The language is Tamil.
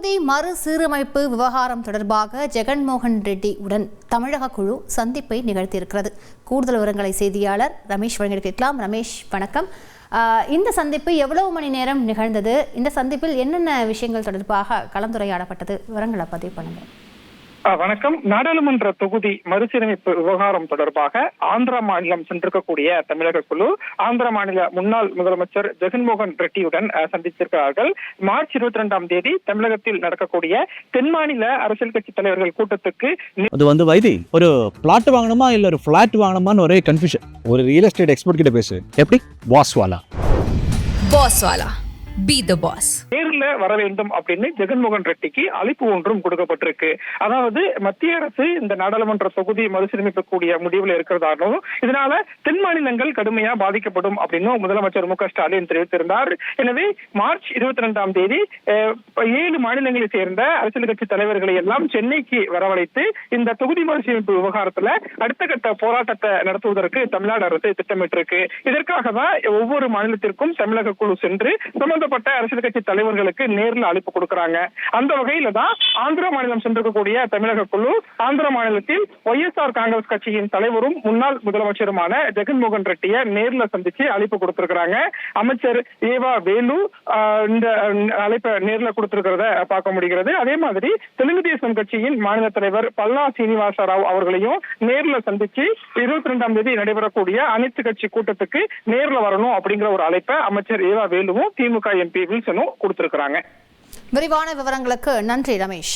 தொகுதி மறுசீரமைப்பு விவகாரம் தொடர்பாக ஜெகன்மோகன் ரெட்டி உடன் தமிழக குழு சந்திப்பை நிகழ்த்தியிருக்கிறது. கூடுதல் விவரங்களை செய்தியாளர் ரமேஷ் வழங்கியிருக்கலாம். ரமேஷ், வணக்கம். இந்த சந்திப்பு எவ்வளவு மணி நேரம் நிகழ்ந்தது? இந்த சந்திப்பில் என்னென்ன விஷயங்கள் தொடர்பாக கலந்துரையாடப்பட்டது? விவரங்களை பதிவு பண்ணுங்க. வணக்கம். நாடாளுமன்ற தொகுதி மறுசீரமைப்பு விவகாரம் தொடர்பாக ஆந்திரா மாநிலம் சென்றிருக்கக்கூடிய தமிழக குழு ஆந்திர மாநில முன்னாள் முதலமைச்சர் ஜெகன்மோகன் ரெட்டியுடன் சந்தித்திருக்கிறார்கள். மார்ச் 22ஆம் தேதி தமிழகத்தில் நடக்கக்கூடிய தென் மாநில அரசியல் கட்சி தலைவர்கள் கூட்டத்துக்கு அது வைத்தி ஒரு பிளாட் வாங்கணுமா இல்ல ஒரு பிளாட் வாங்கணுமான்னு ஒரே கன்ஃபியூஷன். ஒரு ரியல் எஸ்டேட் எக்ஸ்பர்ட் கிட்ட பேசு. எப்படி? பாஸ்வாலா Be the boss. நேர்ல வர வேண்டும் அப்படின்னு ஜெகன்மோகன் ரெட்டிக்கு அழைப்பு ஒன்றும் கொடுக்கப்பட்டிருக்கு. அதாவது மத்திய அரசு இந்த நாடாளுமன்ற தொகுதி மறுசீரமைக்கக்கூடிய முடிவுல இருக்கிறதாலும் இதனால தென் மாநிலங்கள் கடுமையா பாதிக்கப்படும் அப்படின்னு முதலமைச்சர் மு க ஸ்டாலின் தெரிவித்திருந்தார். எனவே மார்ச் 22ஆம் தேதி 7 மாநிலங்களை சேர்ந்த அரசியல் கட்சி தலைவர்களை எல்லாம் சென்னைக்கு வரவழைத்து இந்த தொகுதி மறுசீரமைப்பு விவகாரத்துல அடுத்த கட்ட போராட்டத்தை நடத்துவதற்கு தமிழ்நாடு அரசு திட்டமிட்டிருக்கு. இதற்காக தான் ஒவ்வொரு மாநிலத்திற்கும் தமிழக குழு சென்று சம்பந்தப்பட்ட அரசியல் கட்சி தலைவர்களுக்கு நேரில் அழைப்பு கொடுக்கிறாங்க. அந்த வகையில தான் ஆந்திர மாநிலம் சென்றிருக்கக்கூடிய தமிழக குழு ஆந்திர மாநிலத்தில் YSR காங்கிரஸ் கட்சியின் தலைவரும் முன்னாள் முதலமைச்சருமான ஜெகன்மோகன் ரெட்டியை நேரில் சந்திச்சு அழைப்பு கொடுத்திருக்கிறாங்க. அமைச்சர் ஏவா வேலு இந்த அழைப்பை நேரில் கொடுத்திருக்கிறத பார்க்க முடிகிறது. அதே மாதிரி தெலுங்கு தேசம் கட்சியின் மாநில தலைவர் பல்லா சீனிவாச ராவ் அவர்களையும் நேரில் சந்திச்சு 22ஆம் தேதி நடைபெறக்கூடிய அனைத்து கட்சி கூட்டத்துக்கு நேரில் வரணும் அப்படிங்கிற ஒரு அழைப்பை அமைச்சர் ஏவா வேலுவும் திமுக MP வில்சனும் கொடுத்திருக்கிறாங்க. விரிவான விவரங்களுக்கு நன்றி ரமேஷ்.